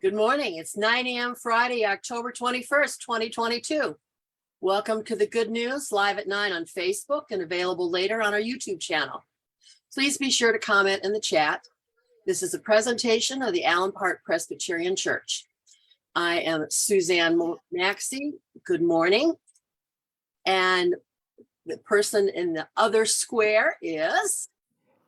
Good morning. It's 9 a.m. Friday, October 21st, 2022. Welcome to the Good News live at 9 on Facebook and available later on our YouTube channel. Please be sure to comment in the chat. This is a presentation of the Allen Park Presbyterian Church. I am Suzan Maxey. Good morning. And the person in the other square is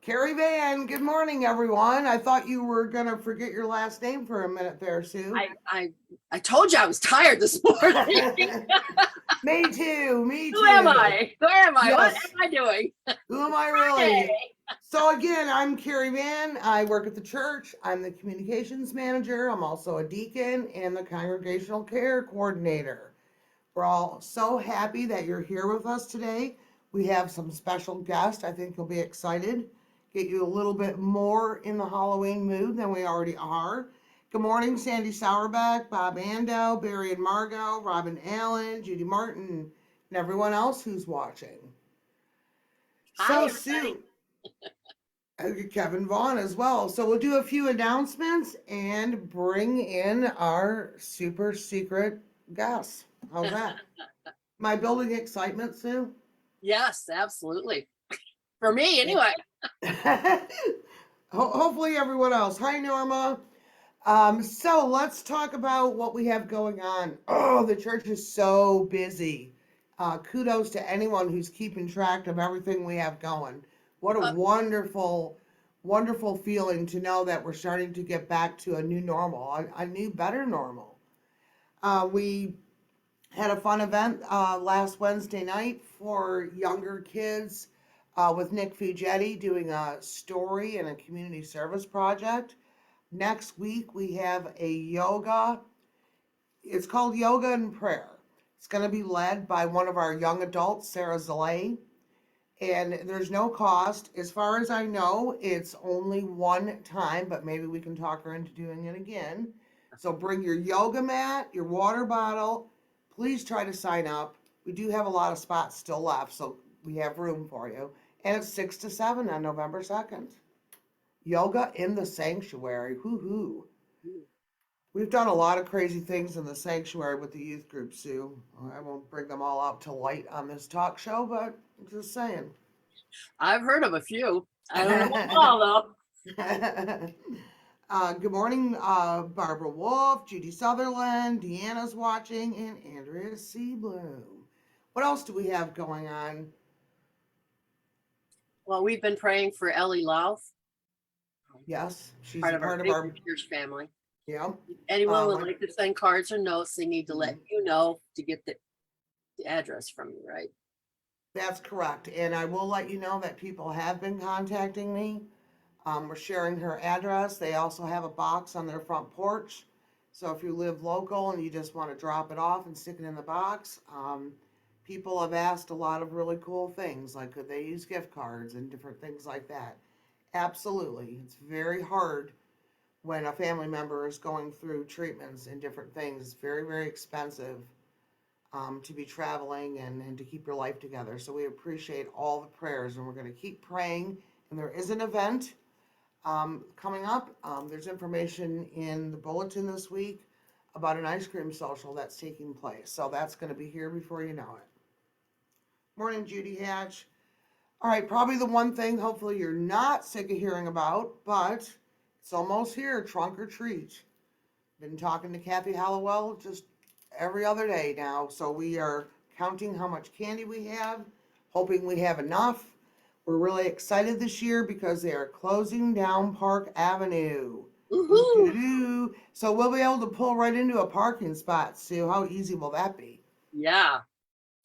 Kerri Van. Good morning, everyone. I thought you were going to forget your last name for a minute there, Sue. I told you I was tired this morning. Me too. Who am I? Where am I? Yes. What am I doing? Who am I really? Hey. So again, I'm Kerri Van. I work at the church. I'm the communications manager. I'm also a deacon and the congregational care coordinator. We're all so happy that you're here with us today. We have some special guests. I think you'll be excited. Get you a little bit more in the Halloween mood than we already are. Good morning, Sandy Sauerbeck, Bob Ando, Barry and Margot, Robin Allen, Judy Martin, and everyone else who's watching. Hi, Sue, Kevin Vaughn as well. So we'll do a few announcements and bring in our super secret guests. How's that? Am I building excitement, Sue? Yes, absolutely. For me, anyway. Hopefully everyone else. Hi, Norma. So let's talk about what we have going on. Oh, the church is so busy. Kudos to anyone who's keeping track of everything we have going. What a wonderful, wonderful feeling to know that we're starting to get back to a new normal, a new, better normal. We had a fun event last Wednesday night for younger kids with Nick Fugetti doing a story and a community service project. Next week, we have a yoga. It's called Yoga and Prayer. It's going to be led by one of our young adults, Sarah Zalay. And there's no cost. As far as I know, it's only one time, but maybe we can talk her into doing it again. So bring your yoga mat, your water bottle. Please try to sign up. We do have a lot of spots still left, so we have room for you. And it's 6 to 7 on November 2nd. Yoga in the sanctuary. Woo-hoo. We've done a lot of crazy things in the sanctuary with the youth group, Sue. I won't bring them all out to light on this talk show, but I'm just saying. I've heard of a few. I don't know them all, though. Good morning, Barbara Wolf, Judy Sutherland, Deanna's watching, and Andrea Seabloom. What else do we have going on? Well, we've been praying for Ellie Louth. Yes, she's part a of part our of our church family. Yeah. Anyone would like to send cards or notes, they need to let you know to get the address from you, right? That's correct. And I will let you know that people have been contacting me. We're sharing her address. They also have a box on their front porch. So if you live local and you just want to drop it off and stick it in the box, people have asked a lot of really cool things, like could they use gift cards and different things like that. Absolutely. It's very hard when a family member is going through treatments and different things. It's very, very expensive to be traveling and to keep your life together. So we appreciate all the prayers, and we're going to keep praying. And there is an event coming up. There's information in the bulletin this week about an ice cream social that's taking place. So that's going to be here before you know it. Morning, Judy Hatch. All right, probably the one thing hopefully you're not sick of hearing about, but it's almost here, trunk or treat. Been talking to Kathy Hallowell just every other day now. So we are counting how much candy we have, hoping we have enough. We're really excited this year because they are closing down Park Avenue. Woo-hoo. So we'll be able to pull right into a parking spot, Sue. How easy will that be? Yeah.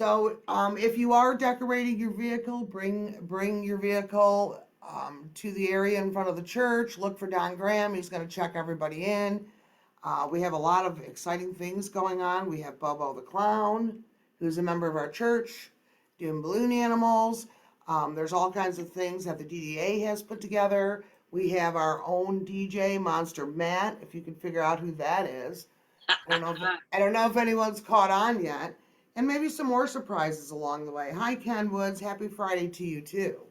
So if you are decorating your vehicle, bring your vehicle to the area in front of the church. Look for Don Graham. He's going to check everybody in. We have a lot of exciting things going on. We have Bobo the Clown, who's a member of our church, doing balloon animals. There's all kinds of things that the DDA has put together. We have our own DJ, Monster Matt, if you can figure out who that is. I don't know if anyone's caught on yet. And maybe some more surprises along the way. Hi, Ken Woods. Happy Friday to you, too.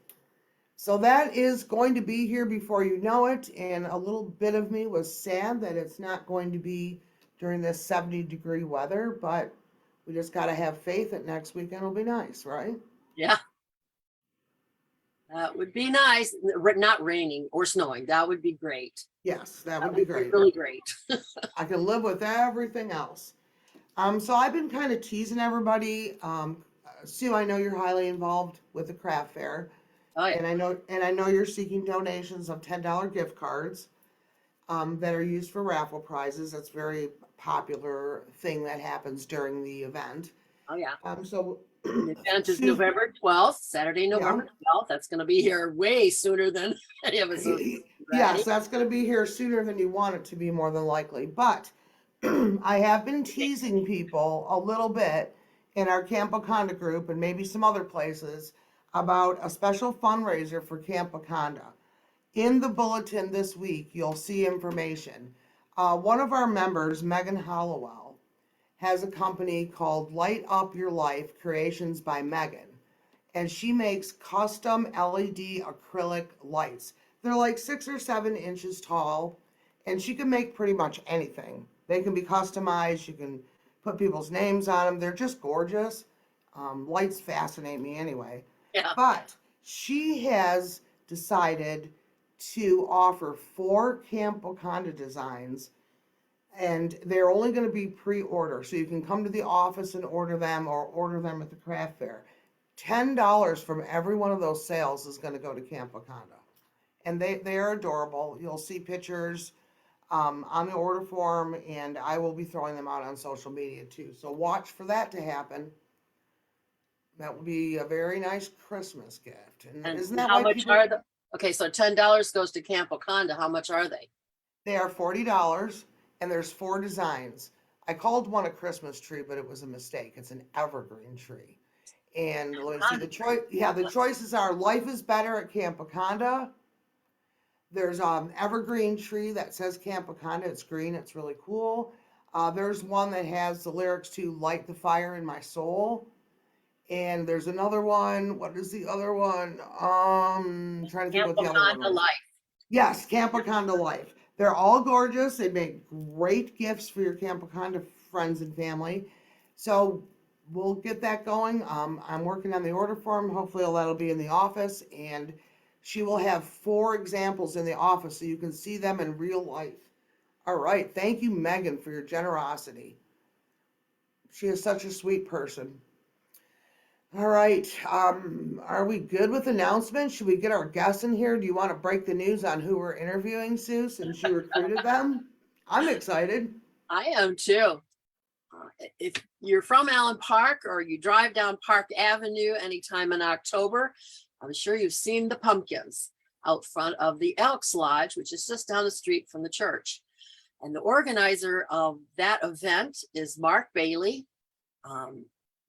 So that is going to be here before you know it. And a little bit of me was sad that it's not going to be during this 70-degree weather, but we just got to have faith that next weekend will be nice, right? Yeah, that would be nice. Not raining or snowing. That would be great. Yes, that That would be would be great. really great. I can live with everything else. So I've been kind of teasing everybody. Sue, I know you're highly involved with the craft fair, Oh, yeah. and I know you're seeking donations of $10 gift cards that are used for raffle prizes. That's a very popular thing that happens during the event. Oh, yeah. So The event is Sue, November 12th, Saturday, yeah, November 12th. That's going to be here way sooner than any of us are yes, ready. that's going to be here sooner than you want it to be, more than likely. But I have been teasing people a little bit in our Camp Wakanda group and maybe some other places about a special fundraiser for Camp Wakanda. In the bulletin this week, you'll see information. One of our members, Megan Hollowell, has a company called Light Up Your Life Creations by Megan. And she makes custom LED acrylic lights. They're like 6 or 7 inches tall, and she can make pretty much anything. They can be customized. You can put people's names on them. They're just gorgeous. Lights fascinate me anyway. Yeah. But she has decided to offer 4 Camp Wakanda designs, and they're only going to be pre-order. So you can come to the office and order them, or order them at the craft fair. $10 from every one of those sales is going to go to Camp Wakanda. And they are adorable. You'll see pictures on the order form, and I will be throwing them out on social media too. So watch for that to happen. That will be a very nice Christmas gift. And And isn't that how why much people, are the, okay, so $10 goes to Camp Wakanda. How much are they? they are $40, and there's 4 designs. I called one a Christmas tree, but it was a mistake. It's an evergreen tree. And let me see the choice. Yeah, the choices are Life is Better at Camp Wakanda. There's evergreen tree that says Camp Wakanda. It's green. It's really cool. There's one that has the lyrics to Light the Fire in My Soul. And there's another one. What is the other one? Trying to think Camp what the other one Wakanda was. Life. Yes, Camp Wakanda Life. They're all gorgeous. They make great gifts for your Camp Wakanda friends and family. So we'll get that going. I'm working on the order form. Hopefully that'll be in the office, and she will have 4 examples in the office so you can see them in real life. All right. Thank you, Megan, for your generosity. She is such a sweet person. All right. Are we good with announcements? Should we get our guests in here? Do you want to break the news on who we're interviewing, Sue, since you recruited them? I'm excited. I am too. If you're from Allen Park or you drive down Park Avenue anytime in October, I'm sure you've seen the pumpkins out front of the Elks Lodge, which is just down the street from the church. And the organizer of that event is Mark Bailey.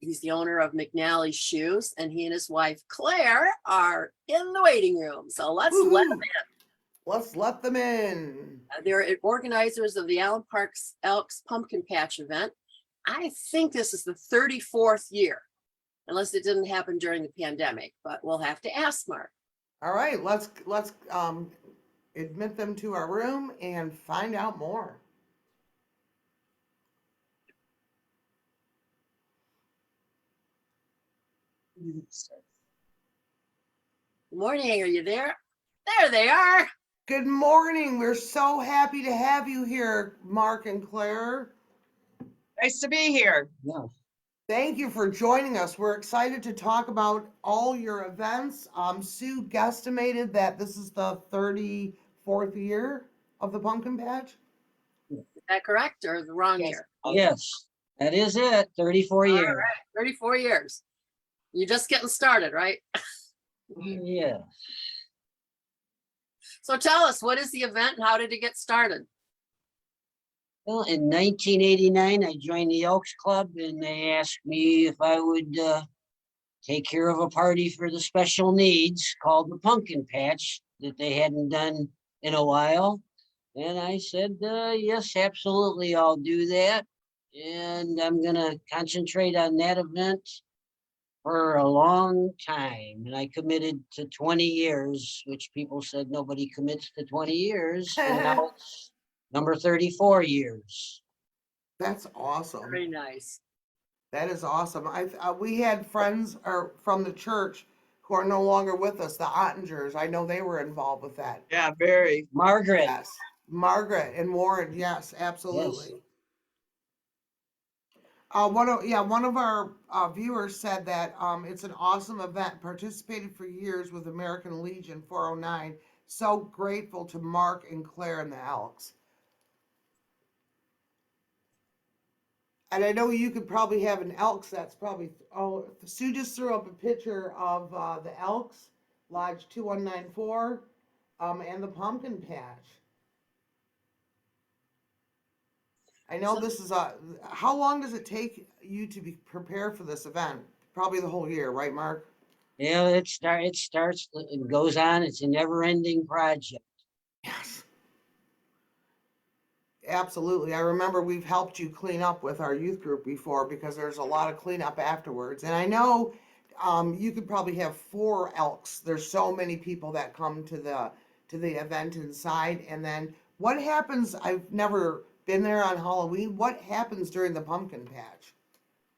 He's the owner of McNally Shoes, and he and his wife, Clare, are in the waiting room. So let's let them in. Let's let them in. They're organizers of the Allen Park's Elks Pumpkin Patch event. I think this is the 34th year, unless it didn't happen during the pandemic, but we'll have to ask Mark. All right, let's admit them to our room and find out more. Good morning, are you there? There they are. Good morning. We're so happy to have you here, Mark and Claire. Nice to be here. Yeah. Thank you for joining us. We're excited to talk about all your events. Sue guesstimated that this is the 34th year of the Pumpkin Patch. Is that correct or the wrong Yes. year? Yes, that is it. 34 All years. right, 34 years. You're just getting started, right? Yeah. So tell us, what is the event and how did it get started? Well, in 1989, I joined the Elks Club, and they asked me if I would take care of a party for the special needs called the Pumpkin Patch that they hadn't done in a while. And I said, yes, absolutely, I'll do that. And I'm going to concentrate on that event for a long time, and I committed to 20 years, which people said nobody commits to 20 years, and now it's number 34 years. That's awesome. Very nice. That is awesome. We had friends from the church who are no longer with us, the Ottingers. I know they were involved with that. Yeah, very. Margaret, Yes. Margaret and Warren, yes, absolutely. One of our viewers said that it's an awesome event. Participated for years with American Legion 409. So grateful to Mark and Claire and the Elks. And I know you could probably have an Elks that's probably, Sue just threw up a picture of the Elks, Lodge 2194, and the Pumpkin Patch. I know this is how long does it take you to be prepared for this event? Probably the whole year, right, Mark? yeah, it starts, it goes on. It's a never-ending project. Yes. Absolutely. I remember we've helped you clean up with our youth group before because there's a lot of cleanup afterwards. And I know you could probably have 4 Elks. There's so many people that come to the event inside. And then what happens? I've never been there on Halloween. What happens during the pumpkin patch?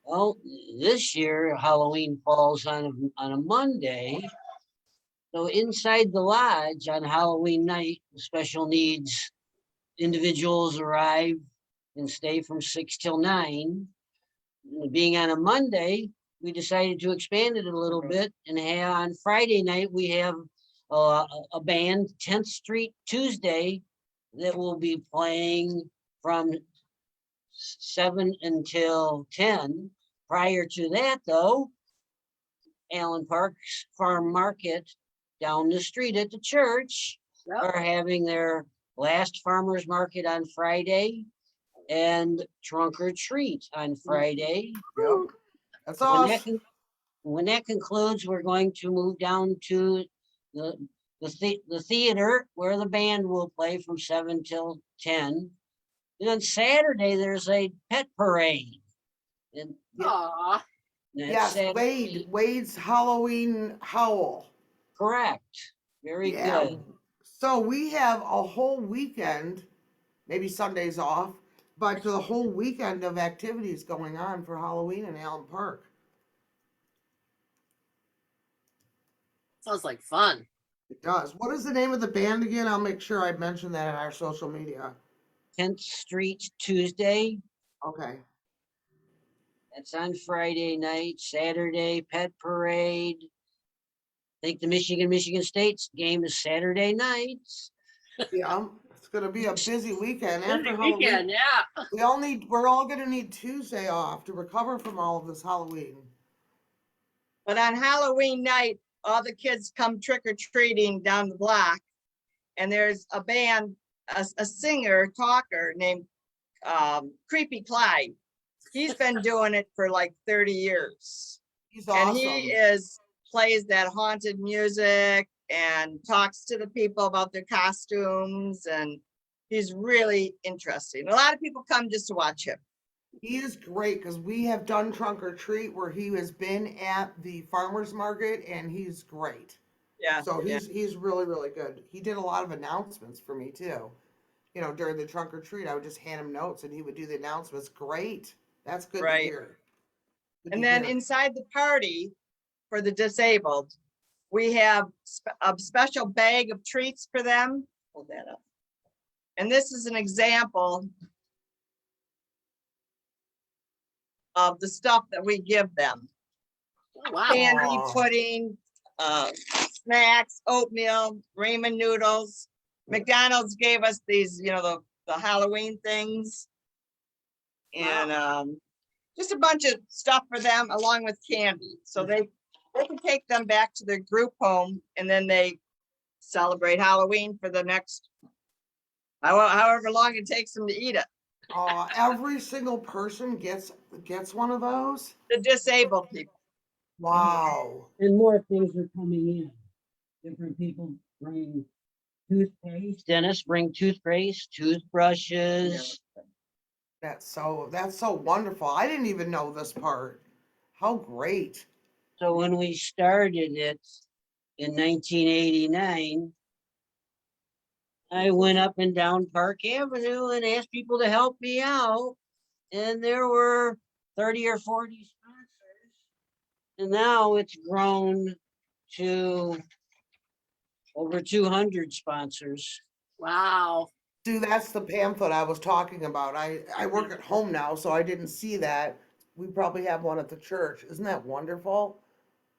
Well, this year Halloween falls on a Monday. So inside the lodge on Halloween night, the special needs individuals arrive and stay from 6 till 9. Being on a Monday, we decided to expand it a little bit and have on Friday night we have a band, 10th Street Tuesday, that will be playing from 7 until 10. Prior to that, though, Allen Park's Farm Market down the street at the church are having their last farmers market on Friday and trunk or treat on Friday. Yep. That's When awesome. when that concludes, we're going to move down to the theater where the band will play from 7 till 10. And on Saturday, there's a pet parade. And Aw, that's Yes, Saturday. Wade's Halloween Howl. Correct. Very good. So we have a whole weekend, maybe Sundays off, but the whole weekend of activities going on for Halloween in Allen Park. sounds like fun. It does. What is the name of the band again? I'll make sure I mention that in our social media. 10th Street Tuesday. Okay. That's on Friday night. Saturday, pet parade. I think the Michigan State's game is Saturday nights. Yeah, it's gonna be a busy weekend after Busy Halloween. weekend, yeah. We're all gonna need Tuesday off to recover from all of this Halloween. But on Halloween night, all the kids come trick-or-treating down the block. And there's a band, a singer, talker named Creepy Clyde. He's been doing it for like 30 years. He's awesome. And he plays that haunted music and talks to the people about their costumes, and he's really interesting. A lot of people come just to watch him. He is great because we have done trunk or treat where he has been at the farmer's market and he's great. Yeah. So he's really, really good. He did a lot of announcements for me too. You know, during the trunk or treat, I would just hand him notes and he would do the announcements. Great. That's good to hear. Good And to then hear. inside the party for the disabled, we have a special bag of treats for them. Hold that up. And this is an example of the stuff that we give them. Oh, wow. Candy, Aw. pudding, snacks, oatmeal, ramen noodles. McDonald's gave us these, the Halloween things. And just a bunch of stuff for them along with candy. So they can take them back to their group home and then they celebrate Halloween for the next, however long it takes them to eat it. Every single person gets one of those. The disabled people. Wow. And more things are coming in. Different people bring toothpaste. Dennis bring toothpaste, toothbrushes. That's so wonderful. I didn't even know this part. How great. So when we started it in 1989, I went up and down Park Avenue and asked people to help me out. And there were 30 or 40 sponsors. And now it's grown to over 200 sponsors. Wow. See, that's the pamphlet I was talking about. I work at home now, so I didn't see that. We probably have one at the church. Isn't that wonderful?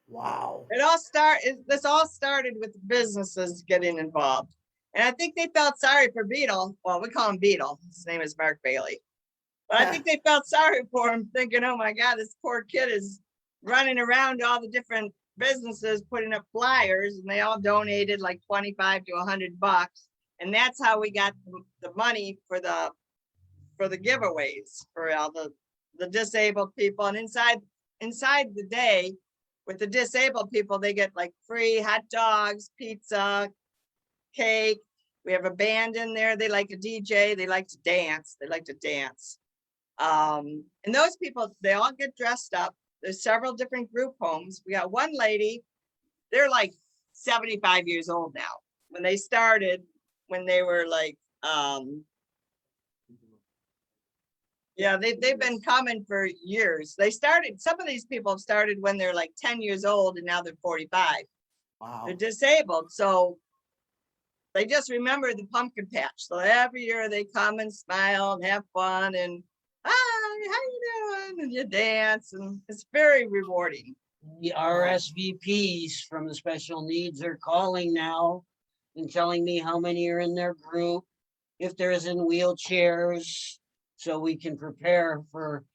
Wow. This all started with businesses getting involved. And I think they felt sorry for Beetle. Well, we call him Beetle. His name is Mark Bailey. But I think they felt sorry for him, thinking, oh my God, this poor kid is running around to all the different businesses putting up flyers, and they all donated like 25 to 100 bucks. And that's how we got the money for the giveaways for all the disabled people. And inside the day with the disabled people, they get like free hot dogs, pizza, cake. We have a band in there. They like a DJ. They like to dance. And those people, they all get dressed up. There's several different group homes. We got one lady, they're like 75 years old now. When they started, when they were like, yeah, they've been coming for years. Some of these people started when they're like 10 years old and now they're 45. Wow. They're disabled. So they just remember the pumpkin patch. So every year they come and smile and have fun and, hi, how you doing? And you dance, and it's very rewarding. The RSVPs from the special needs are calling now and telling me how many are in their group, if there's in wheelchairs, so we can prepare for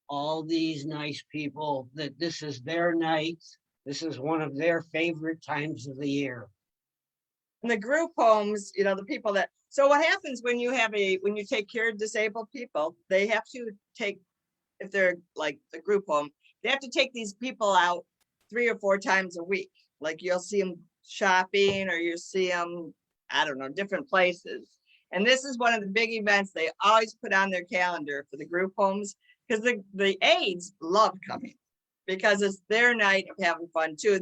all these nice people that this is their night. This is one of their favorite times of the year. And the group homes, the people that, so what happens when you take care of disabled people, they have to take, if they're like the group home, they have to take these people out 3 or 4 times a week. Like you'll see them shopping or you see them, I don't know, different places. And this is one of the big events they always put on their calendar for the group homes, because the aides love coming because it's their night of having fun too.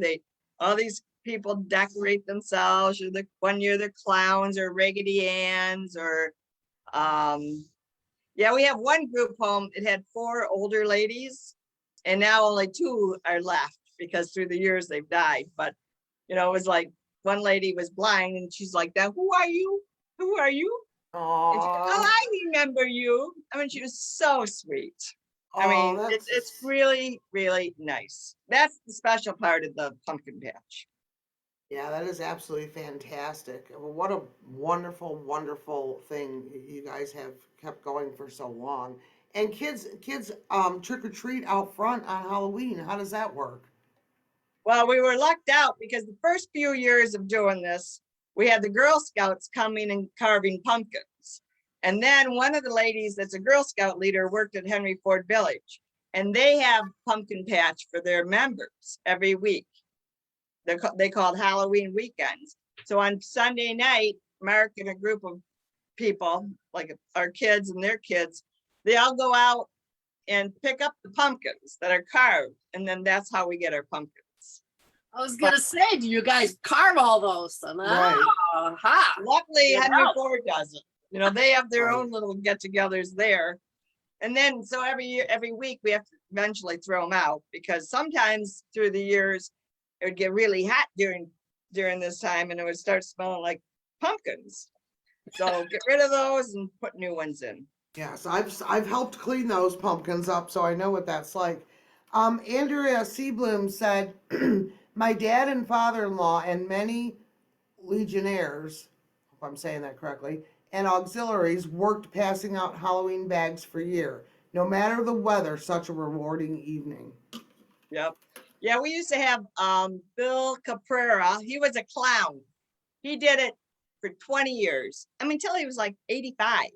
All these people decorate themselves, or one year they're clowns or Raggedy Anns, or yeah, we have one group home. It had 4 older ladies, and now only 2 are left because through the years they've died. But it was like one lady was blind, and she's like, "Now, who are you? Who are you?" And she, "Oh, I remember you." I mean, she was so sweet. I mean, it's really, really nice. That's the special part of the pumpkin patch. Yeah, that is absolutely fantastic. Well, what a wonderful, wonderful thing you guys have kept going for so long. And kids, trick or treat out front on Halloween. How does that work? Well, we were lucked out because the first few years of doing this, we had the Girl Scouts coming and carving pumpkins. And then one of the ladies that's a Girl Scout leader worked at Henry Ford Village, and they have pumpkin patch for their members every week. They called Halloween weekends. So on Sunday night, Mark and a group of people, like our kids and their kids, they all go out and pick up the pumpkins that are carved. And then that's how we get our pumpkins. I was gonna say, do you guys carve all those? Right. Aha. Luckily, Yeah. Henry Ford doesn't. They have their own little get-togethers there. And then, so every week, we have to eventually throw them out, because sometimes through the years, it would get really hot during this time, and it would start smelling like pumpkins. So get rid of those and put new ones in. Yes, I've helped clean those pumpkins up, so I know what that's like. Andrea Seablum said, "My dad and father-in-law and many legionnaires, if I'm saying that correctly, and auxiliaries worked passing out Halloween bags for years. No matter the weather, such a rewarding evening." Yep. Yeah, we used to have Bill Caprera. He was a clown. He did it for 20 years. I mean, till he was like 85.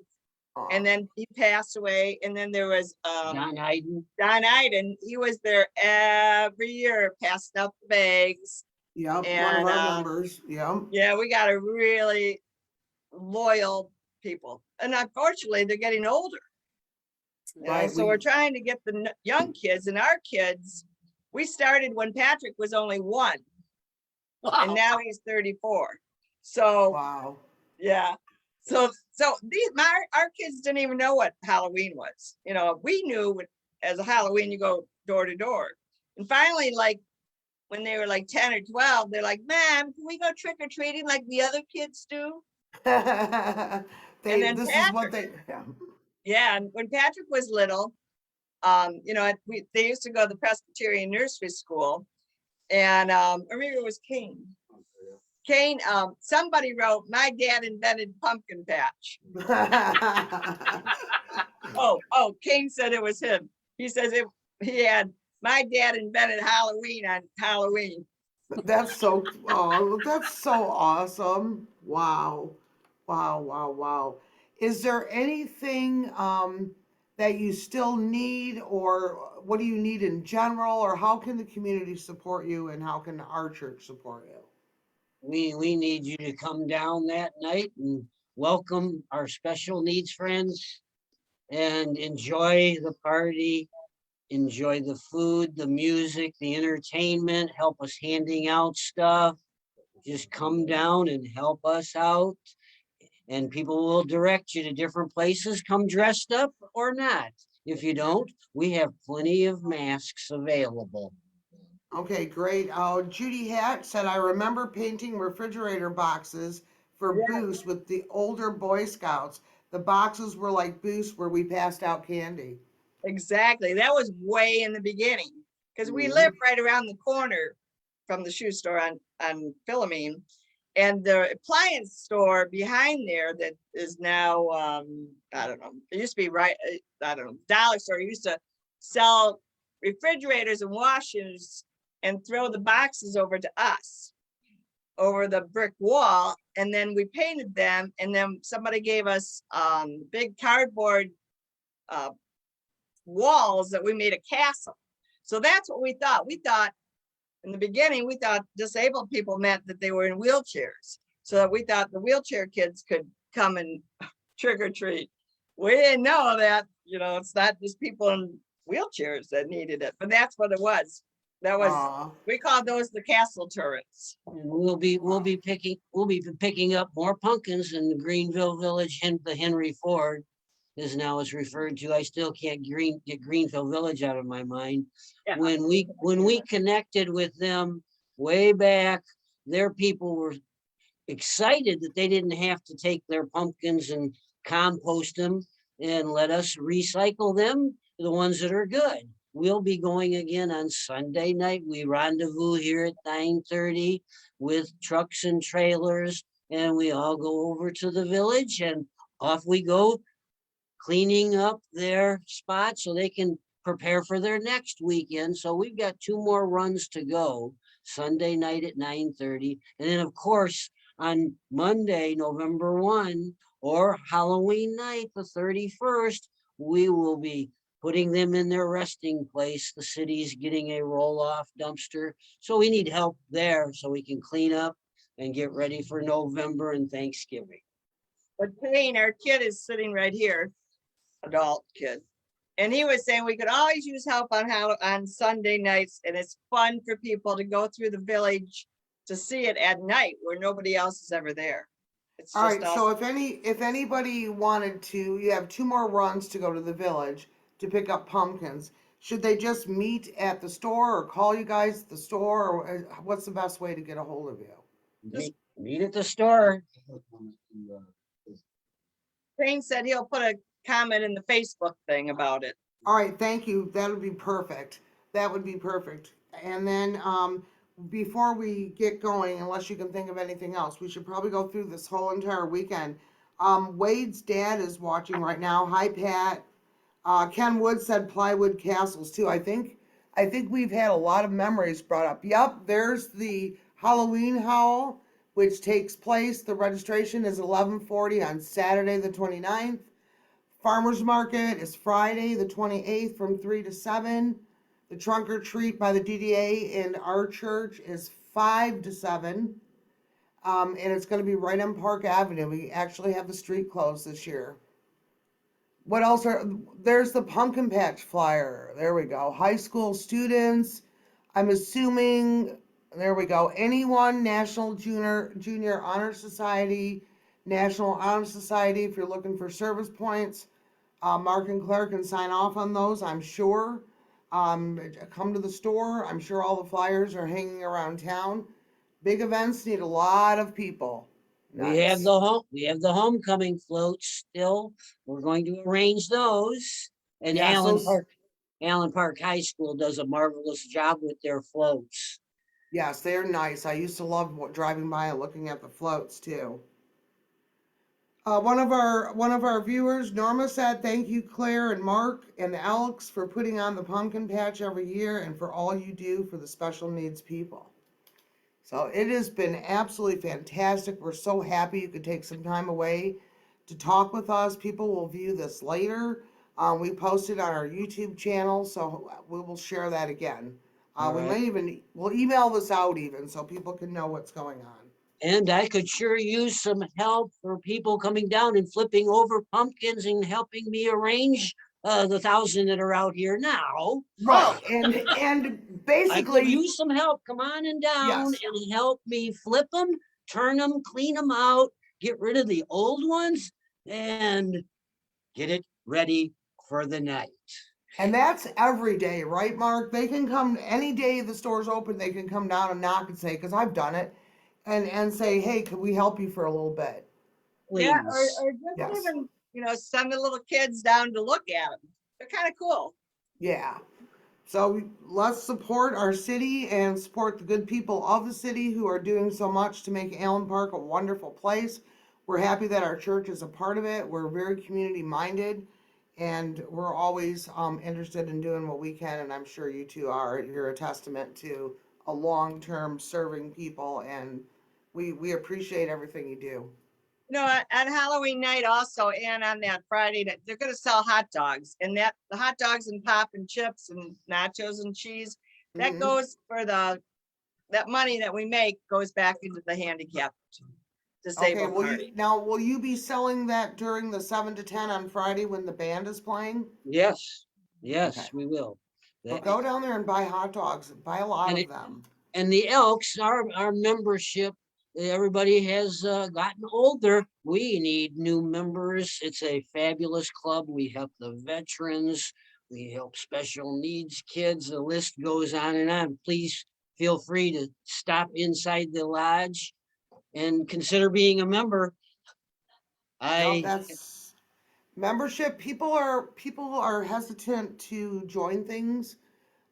And then he passed away. And then there was John Hayden. John Hayden. He was there every year passing out the bags. Yep, And, one of our members. Yep. Yeah, we got a really loyal people. And unfortunately, they're getting older. Right. So we're trying to get the young kids, and our kids, We started when Patrick was only 1, and Wow. now he's 34. So, Wow. yeah. So our kids didn't even know what Halloween was. You know, we knew as a Halloween, you go door to door. And finally, like when they were like 10 or 12, they're like, "Ma'am, can we go trick or treating like the other kids do?" And then This is what they, yeah. Yeah, and when Patrick was little, you know, they used to go to the Presbyterian nursery school, and or maybe it was Kane. Kane, somebody wrote, "My dad invented pumpkin patch." Oh, Kane said it was him. He says he had, "My dad invented Halloween on Halloween." That's so, oh, that's so awesome. Wow. Wow, wow, wow. Is there anything that you still need, or what do you need in general, or how can the community support you, and how can our church support you? We need you to come down that night and welcome our special needs friends and enjoy the party, enjoy the food, the music, the entertainment, help us handing out stuff. Just come down and help us out. And people will direct you to different places. Come dressed up or not. If you don't, we have plenty of masks available. Okay, great. Judy Hatt said, I remember painting refrigerator boxes for Yeah. Boost with the older Boy Scouts. The boxes were like Boost where we passed out candy. Exactly. That was way in the beginning, because we Mhm. lived right around the corner from the shoe store on Philomene. And the appliance store behind there that is now, I don't know, it used to be I don't know, dollar store used to sell refrigerators and washers and throw the boxes over to us over the brick wall. And then we painted them. And then somebody gave us big cardboard walls that we made a castle. So that's what we thought. We thought in the beginning, we thought disabled people meant that they were in wheelchairs. So that we thought the wheelchair kids could come and trick or treat. We didn't know that, you know, it's not just people in wheelchairs that needed it, but that's what it was. That was, Aw. we called those the castle turrets. And we'll be picking up more pumpkins in the Greenville Village. The Henry Ford is now is referred to. I still can't get Greenville Village out of my mind. Yeah. When we connected with them way back, their people were excited that they didn't have to take their pumpkins and compost them and let us recycle them, the ones that are good. We'll be going again on Sunday night. We rendezvous here at 9:30 with trucks and trailers, and we all go over to the village and off we go, cleaning up their spots so they can prepare for their next weekend. So we've got 2 more runs to go, Sunday night at 9:30. And then of course, on Monday, November 1, or Halloween night, the 31st, we will be putting them in their resting place. The city's getting a roll-off dumpster. So we need help there so we can clean up and get ready for November and Thanksgiving. But Kane, our kid, is sitting right here, adult kid. And he was saying we could always use help on Sunday nights, and it's fun for people to go through the village to see it at night where nobody else is ever there. It's All just right, so awesome. if anybody wanted to, you have 2 more runs to go to the village to pick up pumpkins. Should they just meet at the store or call you guys at the store, or what's the best way to get a hold of you? Meet at the store. Kane said he'll put a comment in the Facebook thing about it. All right, thank you. That would be perfect. That would be perfect. And then before we get going, unless you can think of anything else, we should probably go through this whole entire weekend. Wade's dad is watching right now. Hi, Pat. Ken Wood said plywood castles too. I think we've had a lot of memories brought up. Yep, there's the Halloween Howl, which takes place. The registration is 11:40 on Saturday the 29th. Farmers Market is Friday the 28th from 3 to 7. The trunk or treat by the DDA in our church is 5 to 7. And it's going to be right on Park Avenue. We actually have the street closed this year. What else there's the pumpkin patch flyer. There we go. High school students, I'm assuming, there we go, anyone, National Junior Honor Society, National Honor Society, if you're looking for service points, Mark and Claire can sign off on those, I'm sure. Come to the store, I'm sure all the flyers are hanging around town. Big events need a lot of people. We have Nice. the homecoming floats still. We're going to arrange those. And Yes, those, Allen Park High School does a marvelous job with their floats. yes, they're nice. I used to love driving by and looking at the floats too. One of our viewers, Norma, said, "Thank you, Claire and Mark and Alex, for putting on the pumpkin patch every year and for all you do for the special needs people." So it has been absolutely fantastic. We're so happy you could take some time away to talk with us. People will view this later. We posted on our YouTube channel, so we will share that again. We'll email this out even so people can know what's going on. And I could sure use some help for people coming down and flipping over pumpkins and helping me arrange the 1,000 that are out here now. Right, and I could basically, use some help. Come on and down yes. and help me flip them, turn them, clean them out, get rid of the old ones, and get it ready for the night. And that's every day, right, Mark? They can come any day the store's open, they can come down and knock and say, because I've done it, and say, "Hey, could we help you for a little bit?" Yeah, Please. or just Yes. even, send the little kids down to look at them. They're kind of cool. Yeah. So let's support our city and support the good people of the city who are doing so much to make Allen Park a wonderful place. We're happy that our church is a part of it. We're very community minded, and we're always interested in doing what we can. And I'm sure you two are. You're a testament to a long-term serving people, and we appreciate everything you do. On Halloween night also, and on that Friday, they're gonna sell hot dogs, and the hot dogs and pop and chips and nachos and cheese, that Mhm. goes for that money that we make goes back into the handicap Okay, disabled party. will you be selling that during the 7 to 10 on Friday when the band is playing? Yes, Okay. yes, we will. Well, go down there and buy hot dogs. Buy a lot And of them. And the Elks, our membership, everybody has gotten older. We need new members. It's a fabulous club. We help the veterans. We help special needs kids. The list goes on and on. Please feel free to stop inside the lodge and consider being a member. No, I that's membership. People are hesitant to join things.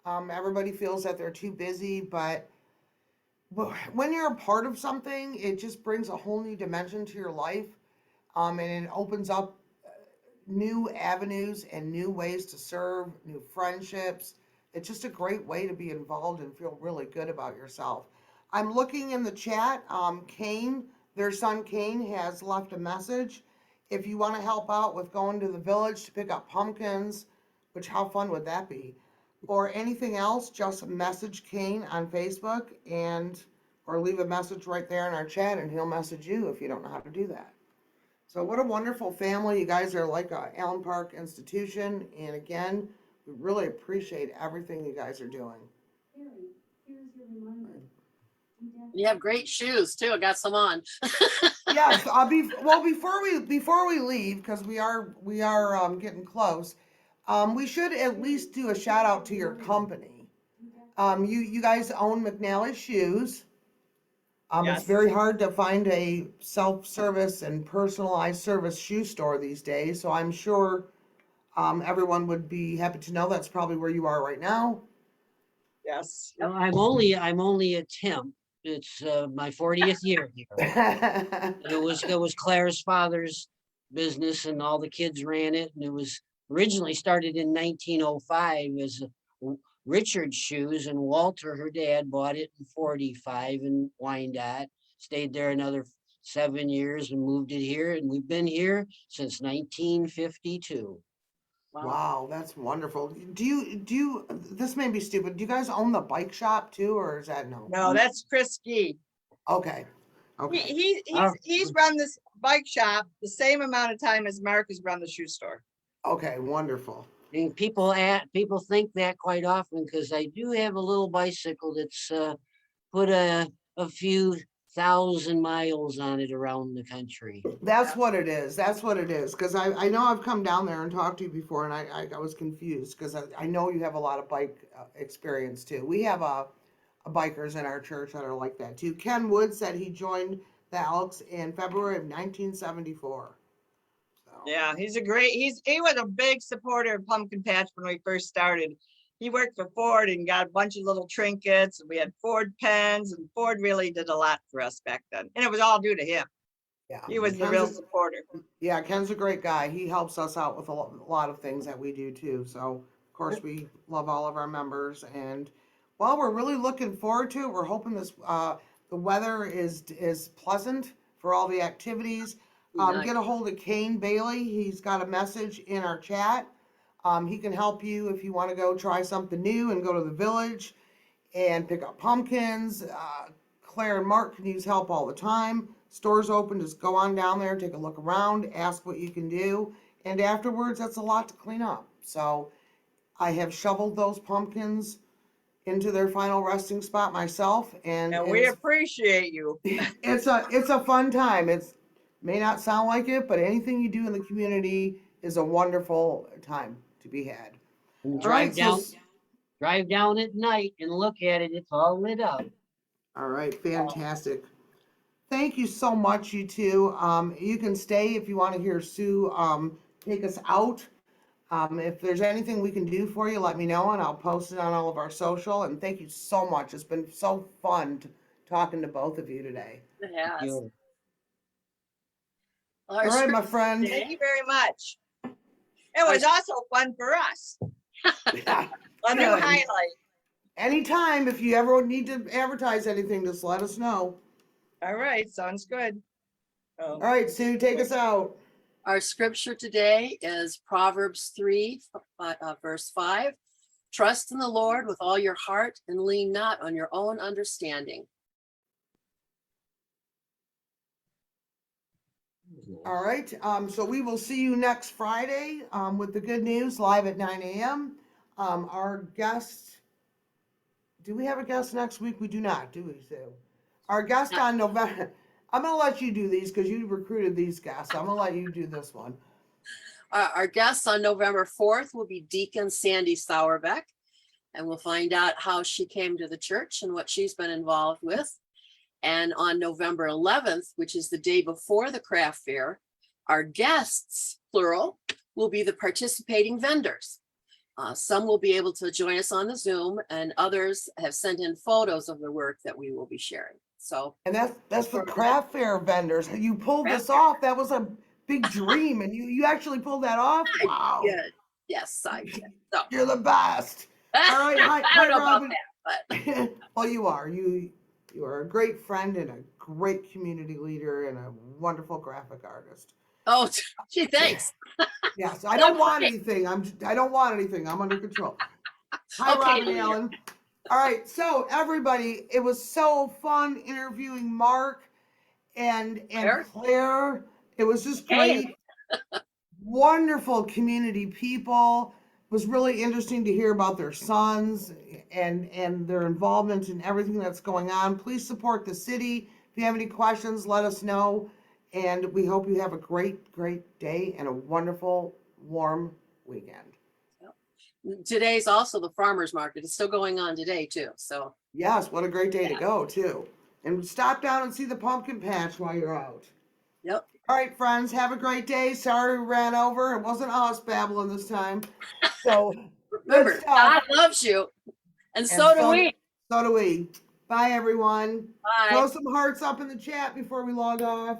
Everybody feels that they're too busy, but when you're a part of something, it just brings a whole new dimension to your life. And it opens up new avenues and new ways to serve, new friendships. It's just a great way to be involved and feel really good about yourself. I'm looking in the chat. Kane, their son Kane, has left a message. If you want to help out with going to the village to pick up pumpkins, which how fun would that be? Or anything else, just message Kane on Facebook or leave a message right there in our chat and he'll message you if you don't know how to do that. So what a wonderful family. You guys are like a Allen Park institution. And again, we really appreciate everything you guys are doing. You have great shoes too. I got some on. Yes, before we leave, because we are getting close, we should at least do a shout out to your company. You guys own McNally Shoes. It's Yes. very hard to find a self-service and personalized service shoe store these days, so I'm sure everyone would be happy to know that's probably where you are right now. Yes. well, I'm only a temp. It's my 40th year here. It was Claire's father's business, and all the kids ran it. And it was originally started in 1905 as Richard's Shoes, and Walter, her dad, bought it in 45 in Wyandotte. Stayed there another 7 years and moved it here, and we've been here since 1952. Wow, that's wonderful. This may be stupid. Do you guys own the bike shop too, or is that no? No, that's Chris Gee. Okay. Okay. He's run this bike shop the same amount of time as Mark has run the shoe store. Okay, wonderful. And people think that quite often because I do have a little bicycle that's put a few thousand miles on it around the country. That's what it is. That's what it is. Because I know I've come down there and talked to you before, and I was confused because I know you have a lot of bike experience too. We have a bikers in our church that are like that too. Ken Wood said he joined the Elks in February of 1974. So, Yeah, he was a big supporter of Pumpkin Patch when we first started. He worked for Ford and got a bunch of little trinkets, and we had Ford pens, and Ford really did a lot for us back then. And it was all due to him. yeah. He was the Ken's real a- supporter. Yeah, Ken's a great guy. He helps us out with a lot of things that we do too. So, of course, we love all of our members. And, well, we're really looking forward to it. We're hoping the weather is pleasant for all the activities. Nice. Get a hold of Kane Bailey. He's got a message in our chat. He can help you if you want to go try something new and go to the village and pick up pumpkins. Clare and Mark can use help all the time. Store's open, just go on down there, take a look around, ask what you can do. And afterwards, that's a lot to clean up. So I have shoveled those pumpkins into their final resting spot myself. And We appreciate you. it's a fun time. It's may not sound like it, but anything you do in the community is a wonderful time to be had. And All right, drive down at night and look at it. It's all lit up. all right, fantastic. Thank you so much, you two. You can stay if you want to hear Sue take us out. If there's anything we can do for you, let me know and I'll post it on all of our social. And thank you so much. It's been so fun talking to both of you today. It has. You- All right, my friend. Thank you very much. It was also fun for us. Yeah. A new Good. highlight. Anytime, if you ever need to advertise anything, just let us know. All right, sounds good. All right, Sue, take us out. Our scripture today is Proverbs 3, verse 5. Trust in the Lord with all your heart and lean not on your own understanding. All right, so we will see you next Friday with the good news live at 9 a.m. Our guest, do we have a guest next week? We do not, do we, Sue? Our guest on November, I'm going to let you do these because you recruited these guests. I'm going to let you do this one. Our guest on November 4th will be Deacon Sandy Sauerbeck, and we'll find out how she came to the church and what she's been involved with. And on November 11th, which is the day before the craft fair, our guests, plural, will be the participating vendors. Some will be able to join us on the Zoom, and others have sent in photos of the work that we will be sharing. So, And that's the craft fair vendors. You pulled Craft this off. That was a big dream, and you actually pulled that off. Wow. good. Yes, I did. So, You're the best. All right, I hi, don't know about Robin. that, but Well, you are. You are a great friend and a great community leader and a wonderful graphic artist. oh, gee, thanks. Yes, I don't want anything. I don't want anything. I'm under control. Hi, Okay, Robin Leah. Allen. All right, so everybody, it was so fun interviewing Mark and Claire? Claire. It was just Hey. great. Wonderful community people. It was really interesting to hear about their sons and their involvement in everything that's going on. Please support the city. If you have any questions, let us know. And we hope you have a great, great day and a wonderful, warm weekend. Today's also the farmer's market. It's still going on today too. So, Yes, what a great day to Yeah. go, too. And stop down and see the pumpkin patch while you're out. yep. All right, friends, have a great day. Sorry we ran over. It wasn't us babbling this time. So, Remember, good stuff. God loves you. And And so do we. So do we. Bye, everyone. Bye. Throw some hearts up in the chat before we log off.